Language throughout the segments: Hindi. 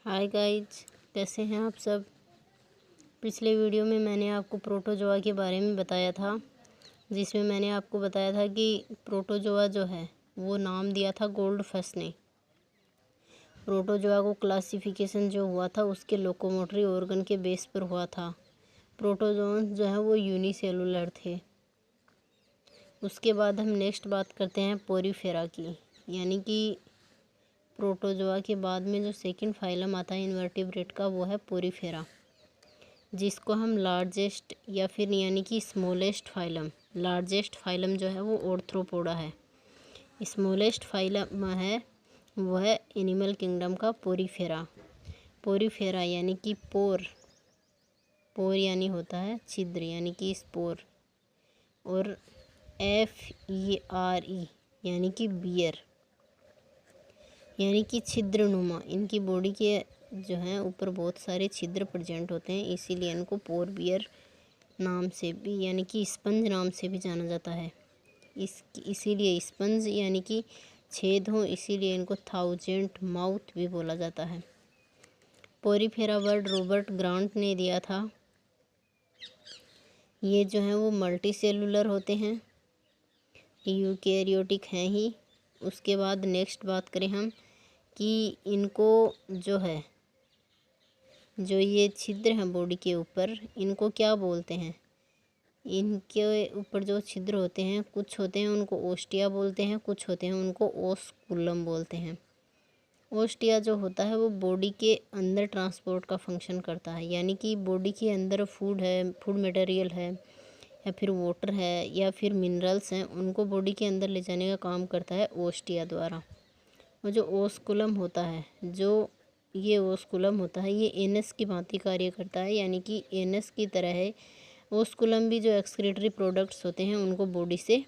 हाय गाइज, कैसे हैं आप सब। पिछले वीडियो में मैंने आपको प्रोटोजोआ के बारे में बताया था, जिसमें मैंने आपको बताया था कि प्रोटोजोआ जो है वो नाम दिया था गोल्डफिश ने। प्रोटोजोआ को क्लासिफिकेशन जो हुआ था उसके लोकोमोटरी ऑर्गन के बेस पर हुआ था। प्रोटोजोन्स जो है वो यूनिसेलुलर थे। उसके बाद हम नेक्स्ट बात करते हैं पोरीफेरा की, यानी कि प्रोटोजोआ के बाद में जो सेकंड फाइलम आता है इनवर्टिब्रेट का, वो है पोरीफेरा, जिसको हम लार्जेस्ट या फिर यानी कि स्मॉलेस्ट फाइलम, लार्जेस्ट फाइलम जो है वो ऑर्थ्रोपोडा है। स्मॉलेस्ट फाइलम है वो है एनिमल किंगडम का पोरीफेरा। पोरीफेरा यानी कि पोर यानी होता है छिद्र, यानी कि स्पोर, और FERE यानी कि बियर यानी कि छिद्रनुमा। इनकी बॉडी के जो हैं ऊपर बहुत सारे छिद्र प्रेजेंट होते हैं, इसीलिए इनको पोर बियर नाम से भी यानी कि स्पंज नाम से भी जाना जाता है। इसीलिए स्पंज यानी कि छेद हो, इसीलिए इनको थाउजेंड माउथ भी बोला जाता है। पोरीफेरा वर्ड रॉबर्ट ग्रांट ने दिया था। ये जो है वो मल्टी सेलुलर होते हैं, यूकैरियोटिक हैं ही। उसके बाद नेक्स्ट बात करें हम कि इनको जो है, जो ये छिद्र हैं बॉडी के ऊपर, इनको क्या बोलते हैं। इनके ऊपर जो छिद्र होते हैं, कुछ होते हैं उनको ओस्टिया बोलते हैं, कुछ होते हैं उनको ओस्कुलम बोलते हैं। ओस्टिया जो होता है वो बॉडी के अंदर ट्रांसपोर्ट का फंक्शन करता है, यानी कि बॉडी के अंदर फूड है, फूड मटेरियल है या फिर वाटर है या फिर मिनरल्स हैं, उनको बॉडी के अंदर ले जाने का काम करता है ओस्टिया द्वारा। और जो ओस्कुलम होता है, जो ये ओस्कुलम होता है, ये एनस की भांति कार्य करता है, यानी कि एनस की तरह है। ओस्कुलम भी जो एक्सक्रीटरी प्रोडक्ट्स होते हैं उनको बॉडी से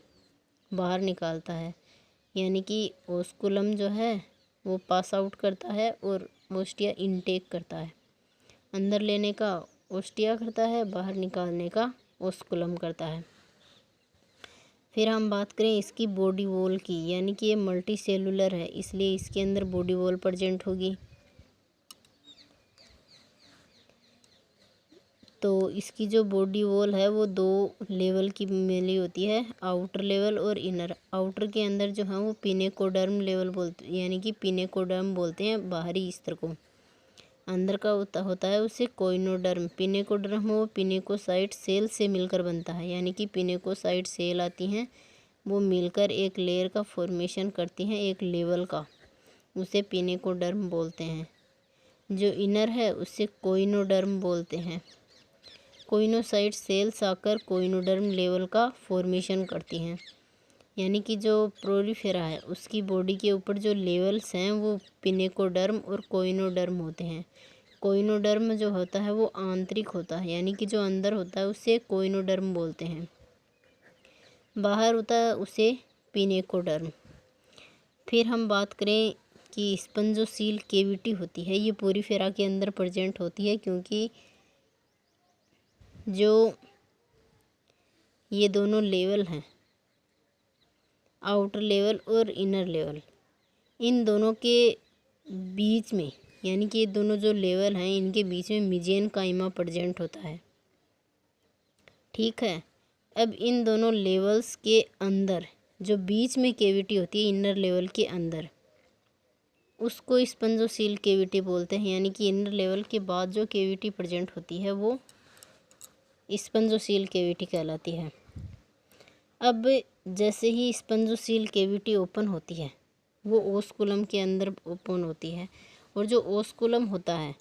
बाहर निकालता है, यानी कि ओस्कुलम जो है वो पास आउट करता है और ओस्टिया इनटेक करता है। अंदर लेने का ओस्टिया करता है, बाहर निकालने का ओस्कुलम करता है। फिर हम बात करें इसकी बॉडी वॉल की, यानी कि ये मल्टी सेलुलर है, इसलिए इसके अंदर बॉडी वॉल प्रेजेंट होगी। तो इसकी जो बॉडी वॉल है वो दो लेवल की मिली होती है, आउटर लेवल और इनर। आउटर के अंदर जो है वो पिनेकोडर्म लेवल बोलते, यानी कि पिनेकोडर्म बोलते हैं बाहरी स्तर को। अंदर का होता है उसे कोइनोडर्म। पिनेकोडर्म वो पिनेकोसाइट सेल से मिलकर बनता है, यानी कि पिनेकोसाइट सेल आती हैं, वो मिलकर एक लेयर का फॉर्मेशन करती हैं, एक लेवल का, उसे पिनेकोडर्म बोलते हैं। जो इनर है उसे कोइनोडर्म बोलते हैं। कोइनोसाइट सेल्स आकर कोइनोडर्म लेवल का फॉर्मेशन करती हैं, यानी कि जो प्रोलीफेरा है उसकी बॉडी के ऊपर जो लेवल्स हैं वो पिनेकोडर्म और कोइनोडर्म होते हैं। कोइनोडर्म जो होता है वो आंतरिक होता है, यानी कि जो अंदर होता है उसे कोइनोडर्म बोलते हैं, बाहर होता है उसे पिनेकोडर्म। फिर हम बात करें कि स्पंजोसील केविटी होती है, ये पोरीफेरा के अंदर प्रेजेंट होती है, क्योंकि जो ये दोनों लेवल हैं, आउटर लेवल और इनर लेवल, इन दोनों के बीच में, यानी कि ये दोनों जो लेवल हैं इनके बीच में मिजेनकाइमा प्रेजेंट होता है। ठीक है, अब इन दोनों लेवल्स के अंदर जो बीच में केविटी होती है इनर लेवल के अंदर, उसको स्पंजोसील केविटी बोलते हैं, यानी कि इनर लेवल के बाद जो केविटी प्रेजेंट होती है वो स्पंजोसील केविटी कहलाती है। अब जैसे ही स्पंजोसील केविटी ओपन होती है वो ओस्कुलम के अंदर ओपन होती है, और जो ओस्कुलम होता है,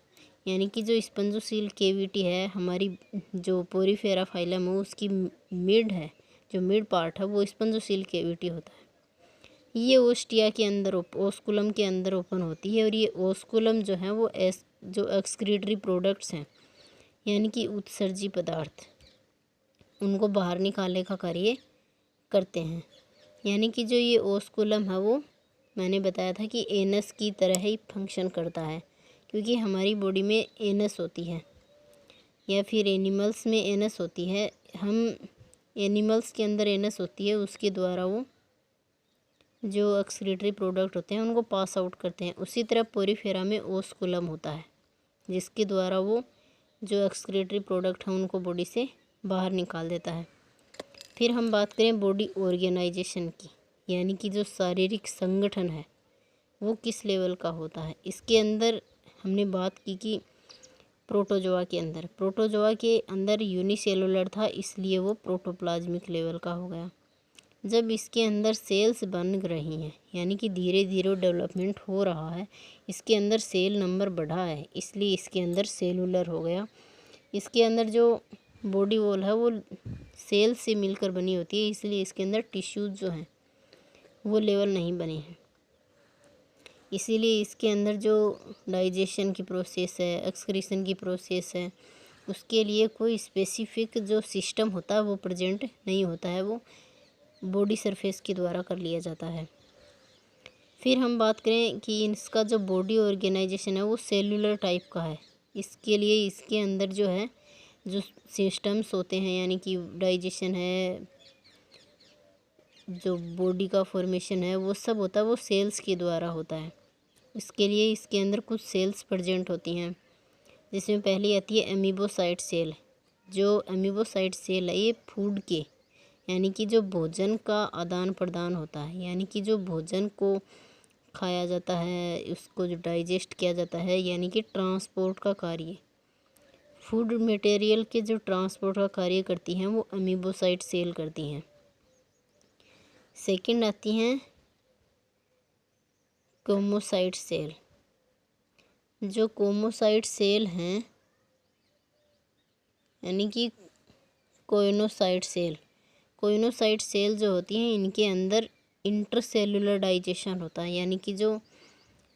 यानी कि जो स्पंजोसील केविटी है हमारी जो पोरीफेरा फाइलम है उसकी मिड है, जो मिड पार्ट है वो स्पंजोसील केविटी होता है। ये ओस्टिया के अंदर ओस्कुलम के अंदर ओपन होती है, और ये ओस्कुलम जो है वो जो एक्सक्रीटरी प्रोडक्ट्स हैं, यानी कि उत्सर्जी पदार्थ, उनको बाहर निकालने का कार्य करते हैं। यानी कि जो ये ओस्कुलम है वो मैंने बताया था कि एनस की तरह ही फंक्शन करता है, क्योंकि हमारी बॉडी में एनस होती है या फिर एनिमल्स में एनस होती है, हम एनिमल्स के अंदर एनस होती है, उसके द्वारा वो जो एक्सक्रीटरी प्रोडक्ट होते हैं उनको पास आउट करते हैं। उसी तरह पोरीफेरा में ओस्कुलम होता है, जिसके द्वारा वो जो एक्सक्रीटरी प्रोडक्ट हैं उनको बॉडी से बाहर निकाल देता है। फिर हम बात करें बॉडी ऑर्गेनाइजेशन की, यानी कि जो शारीरिक संगठन है वो किस लेवल का होता है। इसके अंदर हमने बात की कि प्रोटोजोआ के अंदर यूनिसेलुलर था, इसलिए वो प्रोटोप्लाज्मिक लेवल का हो गया। जब इसके अंदर सेल्स बन रही हैं, यानी कि धीरे धीरे डेवलपमेंट हो रहा है, इसके अंदर सेल नंबर बढ़ा है, इसलिए इसके अंदर सेलुलर हो गया। इसके अंदर जो बॉडी वॉल है वो सेल से मिलकर बनी होती है, इसलिए इसके अंदर टिश्यूज जो हैं वो लेवल नहीं बने हैं। इसीलिए इसके अंदर जो डाइजेशन की प्रोसेस है, एक्सक्रीशन की प्रोसेस है, उसके लिए कोई स्पेसिफिक जो सिस्टम होता है वो प्रेजेंट नहीं होता है, वो बॉडी सरफेस के द्वारा कर लिया जाता है। फिर हम बात करें कि इसका जो बॉडी ऑर्गेनाइजेशन है वो सेलुलर टाइप का है। इसके लिए इसके अंदर जो है जो सिस्टम्स होते हैं, यानी कि डाइजेशन है, जो बॉडी का फॉर्मेशन है, वो सब होता है वो सेल्स के द्वारा होता है। इसके लिए इसके अंदर कुछ सेल्स प्रेजेंट होती हैं, जिसमें पहली आती है एमीबोसाइट सेल। जो एमीबोसाइट सेल है ये फूड के, यानी कि जो भोजन का आदान प्रदान होता है, यानी कि जो भोजन को खाया जाता है उसको जो डाइजेस्ट किया जाता है, यानी कि ट्रांसपोर्ट का कार्य, फूड मटेरियल के जो ट्रांसपोर्ट का कार्य करती हैं वो एमीबोसाइट सेल करती हैं। सेकंड आती हैं कोमोसाइट सेल। जो कोमोसाइट सेल हैं, यानी कि कोइनोसाइट सेल जो होती हैं इनके अंदर इंटरसेलुलर डाइजेशन होता है, यानी कि जो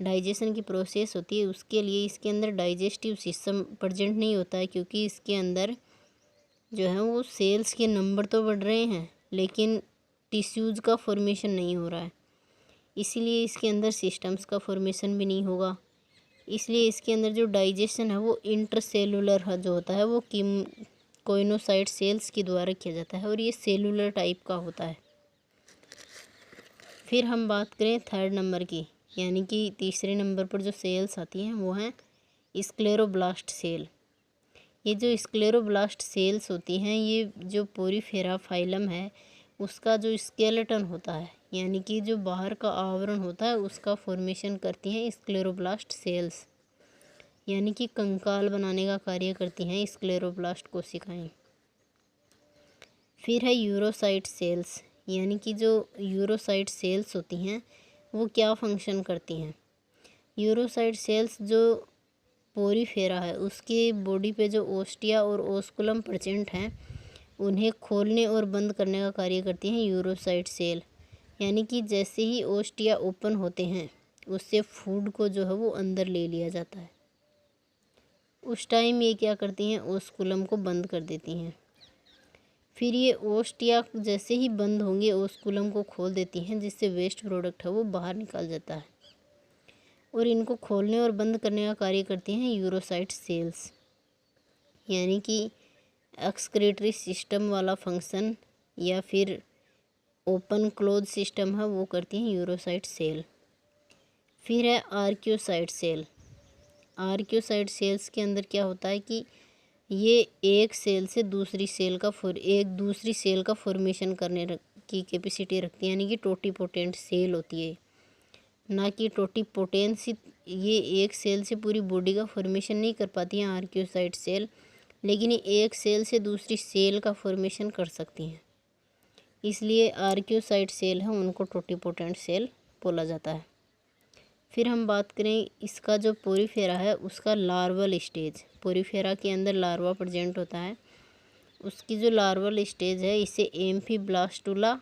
डाइजेशन की प्रोसेस होती है उसके लिए इसके अंदर डाइजेस्टिव सिस्टम प्रेजेंट नहीं होता है, क्योंकि इसके अंदर जो है वो सेल्स के नंबर तो बढ़ रहे हैं लेकिन टिश्यूज़ का फॉर्मेशन नहीं हो रहा है, इसीलिए इसके अंदर सिस्टम्स का फॉर्मेशन भी नहीं होगा। इसलिए इसके अंदर जो डाइजेशन है वो इंटरसेलुलर जो होता है वो कोइनोसाइट सेल्स के द्वारा किया जाता है और ये सेलुलर टाइप का होता है। फिर हम बात करें थर्ड नंबर की, यानी कि तीसरे नंबर पर जो सेल्स आती हैं वो हैं स्क्लेरोब्लास्ट सेल। ये जो स्क्लेरोब्लास्ट सेल्स होती हैं ये जो पोरीफेरा फाइलम है उसका जो स्केलेटन होता है, यानी कि जो बाहर का आवरण होता है उसका फॉर्मेशन करती हैं स्क्लेरोब्लास्ट सेल्स, यानी कि कंकाल बनाने का कार्य करती हैं स्क्लेरोब्लास्ट कोशिकाएं। फिर है यूरोसाइट सेल्स, यानी कि जो यूरोसाइट सेल्स होती हैं वो क्या फंक्शन करती हैं। यूरोसाइट सेल्स जो पोरीफेरा है उसके बॉडी पे जो ओस्टिया और ओस्कुलम प्रेजेंट हैं उन्हें खोलने और बंद करने का कार्य करती हैं यूरोसाइट सेल, यानी कि जैसे ही ओस्टिया ओपन होते हैं उससे फूड को जो है वो अंदर ले लिया जाता है, उस टाइम ये क्या करती हैं ओस्कुलम को बंद कर देती हैं। फिर ये ओस्टिया जैसे ही बंद होंगे ओस्कुलम को खोल देती हैं, जिससे वेस्ट प्रोडक्ट है वो बाहर निकल जाता है और इनको खोलने और बंद करने का कार्य करती हैं यूरोसाइट सेल्स, यानी कि एक्सक्रीटरी सिस्टम वाला फंक्शन या फिर ओपन क्लोज सिस्टम है वो करती हैं यूरोसाइट सेल। फिर है आर्क्योसाइट सेल। आर्क्योसाइट सेल्स के अंदर क्या होता है कि ये एक सेल से दूसरी सेल का फॉर्मेशन करने की कैपेसिटी रखती है, यानी कि टोटीपोटेंट सेल होती है, ना कि टोटीपोटेंसी। ये एक सेल से पूरी बॉडी का फॉर्मेशन नहीं कर पाती हैं आर्क्योसाइट सेल, लेकिन ये एक सेल से दूसरी सेल का फॉर्मेशन कर सकती हैं, इसलिए आर्क्योसाइट सेल है उनको टोटीपोटेंट सेल बोला जाता है। फिर हम बात करें इसका जो पोरीफेरा है उसका लार्वल स्टेज। पोरीफेरा के अंदर लार्वा प्रेजेंट होता है, उसकी जो लार्वल स्टेज है इसे एम्फीब्लास्टुला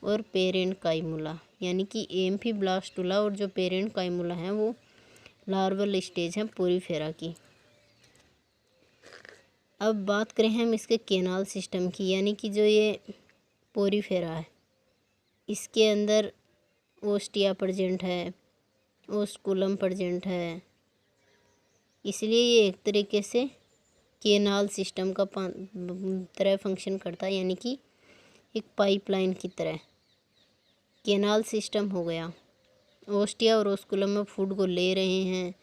और पेरेन्काइमुला, यानी कि एम्फीब्लास्टुला और जो पेरेन्काइमुला हैं वो लार्वल स्टेज हैं पोरीफेरा की। अब बात करें हम इसके केनाल सिस्टम की, यानी कि जो ये पोरीफेरा है इसके अंदर ओस्टिया प्रेजेंट है, ओस्कुलम प्रेजेंट है, इसलिए ये एक तरीके से केनाल सिस्टम का तरह फंक्शन करता है, यानी कि एक पाइपलाइन की तरह। केनाल सिस्टम हो गया। ओस्टिया और ओस्कुलम में फूड को ले रहे हैं,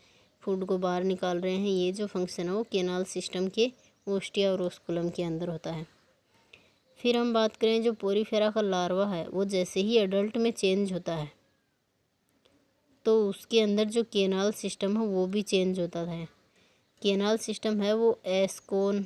फूड को बाहर निकाल रहे हैं, ये जो फंक्शन है वो केनाल सिस्टम के ओस्टिया और ओस्कुलम के अंदर होता है। फिर हम बात करें जो पोरीफेरा का लार्वा है वो जैसे ही एडल्ट में चेंज होता है तो उसके अंदर जो केनाल सिस्टम है वो भी चेंज होता है। केनाल सिस्टम है वो एस कोन